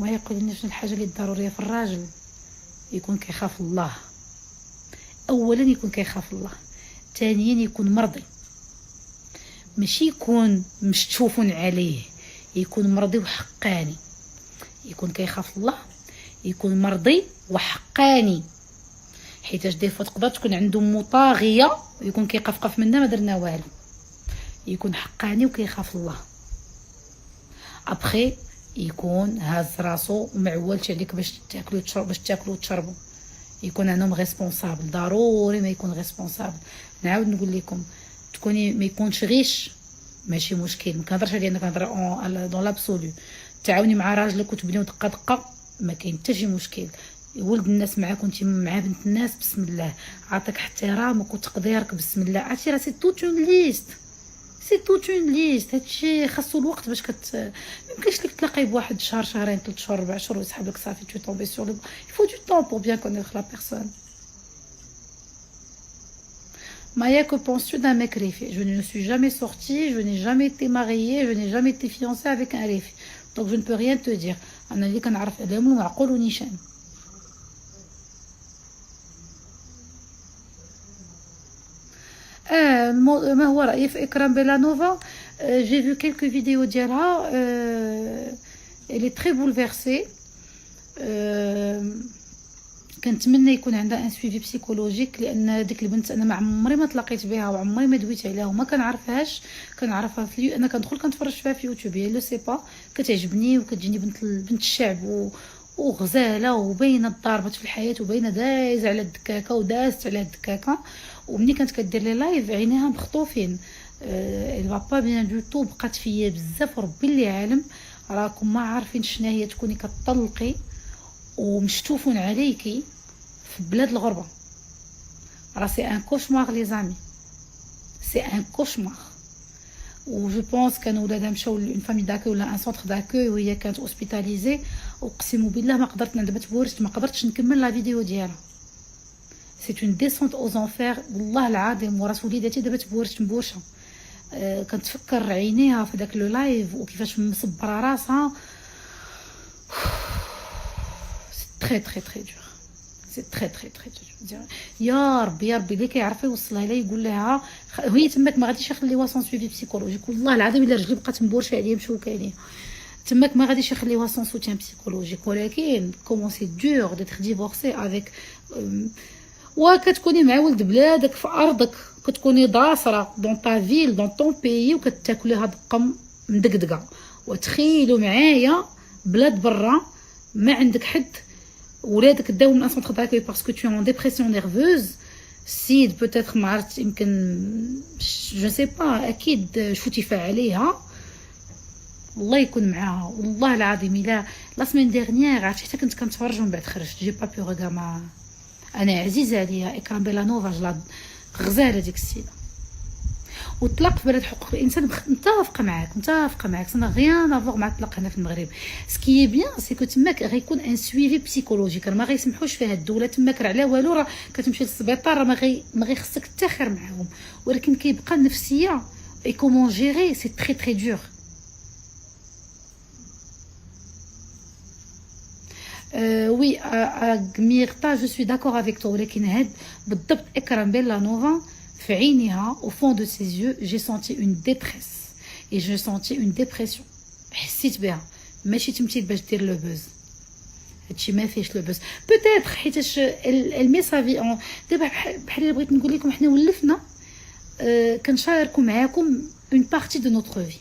ما يقول لنا شنو الحاجه اللي ضروريه في الراجل؟ يكون كيخاف الله. اولا يكون كيخاف الله، ثانيا يكون مرضي، ماشي يكون مشتوف عليه، يكون مرضي وحقاني. يكون كيخاف الله، يكون مرضي وحقاني، حيتاش دي فوا تقدر تكون عنده مطاغيه ويكون كيقفقف منا ما درنا والو. يكون حقاني وكيخاف الله. ابخي يكون هاز راسو ومعولش عليك باش تاكلوا وتشربوا. يكون انهم ريسبونسابل، ضروري ما يكون ريسبونسابل. نعاود نقول لكم، تكوني ما يكونش غيش ماشي مشكل، ما كنهضرش عليا، انا كنهضر دون لابسولو. تعاوني مع راجلك وتبنيو دقه دقه، ما كاين حتى شي مشكل. ولد الناس معاك وانت مع بنت الناس، بسم الله، عطاك احترامك وتقديرك، بسم الله. عرفتي راه سي توت اون ليست، سي توت اون ليست. هادشي خاصو الوقت باش ميمكنش لك تلاقي بواحد شهر، شهرين، 3 شهور، 4 شهور ويسحب لك صافي تو طومبي سور لو. يفو دو طون بور بيان كونيتر لا بيرسون. Maya, que penses-tu d'un mec rifi? Je ne suis jamais sortie, je n'ai jamais été mariée, je n'ai jamais été fiancée avec un rifi. Donc je ne peux rien te dire. أنا اللي كنعرف عليهم المعقول ونيشان. ما هو رأيي في إكرام بيلانوفا؟ J'ai vu quelques vidéos ديالها. Elle est très bouleversée. كنتمنى يكون عندها ان سويفي بسيكولوجيك، لان ديك البنت انا ما عمري ما تلاقيت بها وعمري ما دويت عليها وما كنعرفهاش. كنعرفها في انا كندخل كنتفرج فيها في يوتيوب، هي لو سي با كتعجبني وكتجيني بنت الشعب وغزاله وباينه ضاربت في الحياه وباينه دايزه على الدكاكه ودازت على الدكاكه. ومني كانت كدير لي لايف عينيها مخطوفين. الفا با بيان دو تو، بقات فيا بزاف وربي اللي عالم. راكم ما عارفين شنو هي تكوني كطلقي ومشتوفون عليكي في بلاد الغربه. راه سي ان كوشمار لي زامي، سي ان كوشمار. و جو بونس كانوا ولادها مشاو لون فامي داكوي ولا ان سونتر داكوي وهي كانت اوسبيتاليزي. اقسم بالله ما قدرت، دابا تبورست ما قدرتش نكمل لا فيديو ديالها. سي اون ديسونت او زونفير والله العظيم. وراس وليداتي دابا تبورست مبوشه. كنتفكر عينيها في داك لو لايف وكيفاش مصبره راسها. très très très dur, c'est très très très dur. يا ربي اللي كيعرف يوصلها لها يقول لها هي تماك ما غاديش يخليوها سون سويفي بسيكولوجيك. والله العظيم الا رجلي بقات مبورشه عليا مشوكه عليا تماك ما غاديش يخليوها سون سوتيان بسيكولوجيك. ولكن كومون سي دور ديتر ديفورسي افيك، وكتكوني مع ولد بلادك في ارضك، كتكوني ضاسره دون تا فيل دون طون بيي وكتاكلي هاد القم مدقدقه. وتخيلوا معايا بلاد برا ما عندك حد، ولادك داو من سونتر داكوي باسكو تو ان ديبرسيون نيرفوز. سيد بوتيتر ما عرفت، يمكن جو سي با، اكيد شوتي عليها. الله يكون معاها والله العظيم. الا لا سمين ديرنيير عرفتي حتى كنت كنتفرج ومن بعد خرجت جي با بيو ريغا. انا عزيزه عليا إكرام بيلانوفا، جلا غزاله ديك السيده. وطلق في بلد حقوق الانسان. متفقه معاك سنا غيان افوغ مع الطلاق هنا في المغرب. سكي بيان سي كو تماك غيكون ان سويفي بسيكولوجيك، ما غيسمحوش فيها الدوله تماك راه على والو، راه كتمشي للسبيطار، راه ما غيخصك تاخر معاهم. ولكن كيبقى النفسيه اي كومون جيري سي تري تري دور. وي ميرتا جو سوي داكور افيك تو. ولكن هاد بالضبط إكرام بيلانوفا في عينيها au fond de ses yeux j'ai senti une détresse et j'ai senti une dépression. حسيت بها، ماشي تمثيل باش دير لو بوز. هادشي ما فيهش لو بوز بوتيتر حيتاش الميسافي اون. دابا بحال اللي بغيت نقول لكم حنا ولفنا كنشاركوا معاكم اون بارتي دو نوتر في.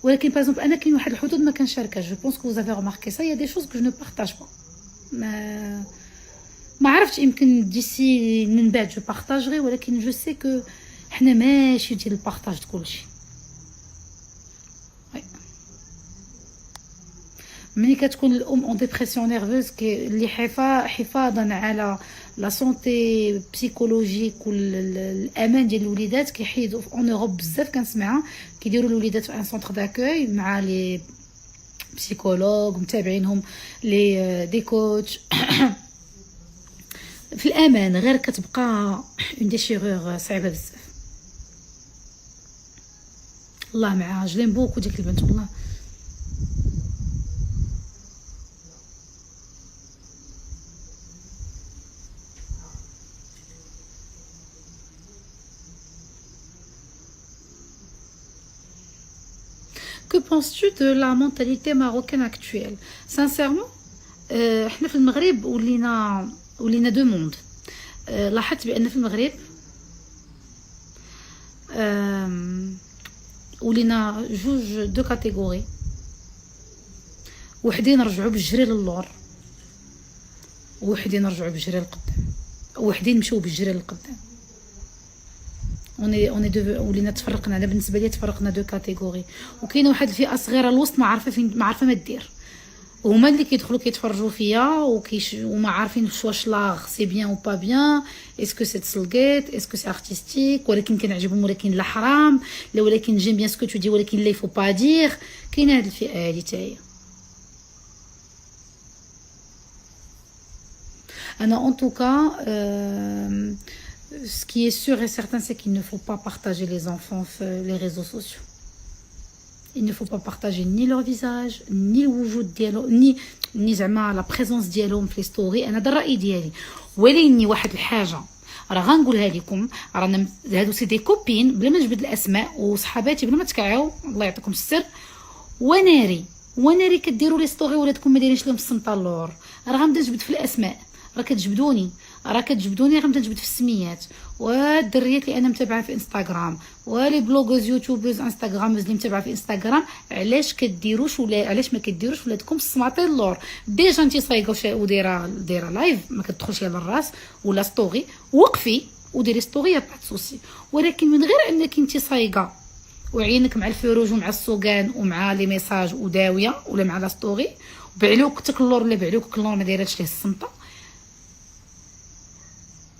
ولكن باغ انا كاين واحد الحدود ما كنشاركهاش. جو بونس كو vous avez remarqué ça, il y a des choses que je ne partage pas. ما عرفتش، يمكن ديسي من بعد جو بارطاجري، ولكن جو سي كو حنا ماشي ديال البارطاج كلشي. ملي كتكون الام اون ديبرسيون نيرفوز اللي حفاظا على لا سونتي بسيكولوجيك والامان ديال الوليدات، كيحيدوا اون اوروب بزاف كنسمعها كيديروا الوليدات في ان سونتر داكوي مع لي بسيكولوج متابعينهم لي دي كوتش في الامان. غير كتبقى اون ديشيغور صعيبه بزاف. الله معاها، جلين بوكو ديك البنت والله. que penses-tu de la mentalité marocaine actuelle? Sincèrement, احنا في المغرب ولينا دو موند. لاحظت بان في المغرب ولينا جوج دو كاتيجوري، وحدين رجعوا بالجري للور، وحدين رجعوا بالجري للقدام، وحدين مشاو بالجري للقدام. اوني ولينا تفرقنا. انا بالنسبه لي تفرقنا دو كاتيجوري، وكاينه واحد الفئه صغيره الوسط ما عارفه فين، ما عارفه ما دير، هما اللي كيدخلوا كيتفرجوا فيا وما عارفين واش لاغ سي بيان او با بيان، اسكو سي تسلقيت، اسكو سي ارتستيك، ولكن كنعجبهم، ولكن لا حرام، لا ولكن جيم بيان سكو تو دي، ولكن لا يفو با دير. كاينه هاد الفئه هادي حتى هي. انا en tout cas ce qui est sûr et certain c'est qu'il ne faut pas partager les enfants sur les réseaux sociaux. Il ne faut pas partager ni leur visage ni الوجود ديالو ني زعما لا بريزونس ديالهم في لي ستوري. انا دا الراي ديالي، ولكن واحد الحاجه راه غنقولها لكم، رانا هادو سي دي كوبين بلا ما نجبد الاسماء، وصحاباتي بلا ما تكعيو الله يعطيكم السر، وناري كديروا لي ستوري ولادكم ما دايرينش لهم السنطالور، راه غنبدا نجبد في الاسماء، راه كتجبدوني غنبدا نجبد في السميات. والدريات اللي انا متابعه في انستغرام، ولي بلوغوز يوتيوبرز انستغرامز اللي متابعه في انستغرام، علاش كديروش ولا علاش ما كديروش ولادكم السماطيل اللور؟ ديجا انت صايقه ودايره لايف ما كتدخلش على الراس ولا ستوري، وقفي وديري ستوري با سوسي، ولكن من غير انك انت صايقه وعينك مع الفروج ومع السوقان ومع لي ميساج وداويه ولا مع لا ستوري، وبعلوك تكلور ولا بعلوك كلور ما دايراتش ليه الصمته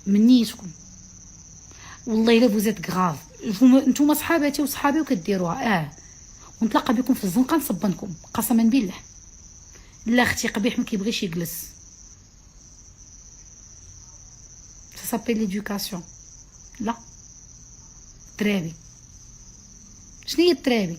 منيتكم. والله الا فوزات غراف نتوما صحاباتي وصحابي وكديروها ونتلاقى بكم في الزنقه نصبنكم قسما بالله. لا اختي قبيح ما كيبغيش يجلس. ça s'appelle l'éducation. لا درابي، شنو هي الدرابي؟